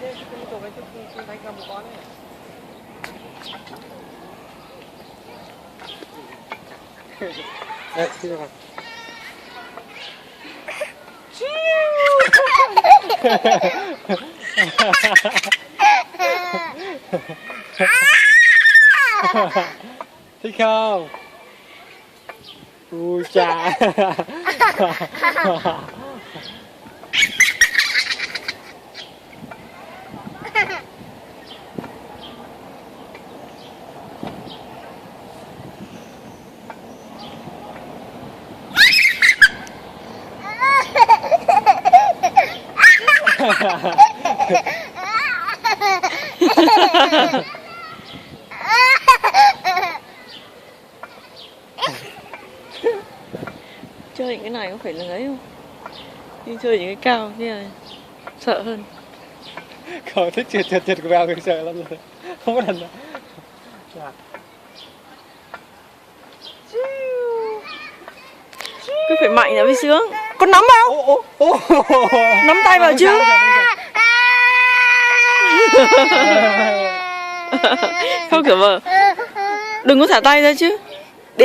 tay thế, chứ không cái chú thấy cầm một con đấy. Đây, xin chào. Thích không? Ui chà. Chơi những cái này có phải là ấy không? Nhưng chơi những cái cao như này sợ hơn. Cậu thích trượt của mèo thì sợ lắm rồi. Không có lần nào. Cứ phải mạnh là mới sướng. Con nắm vào. Nắm tay vào chứ. Không kiểu vợ. Đừng có thả tay ra chứ.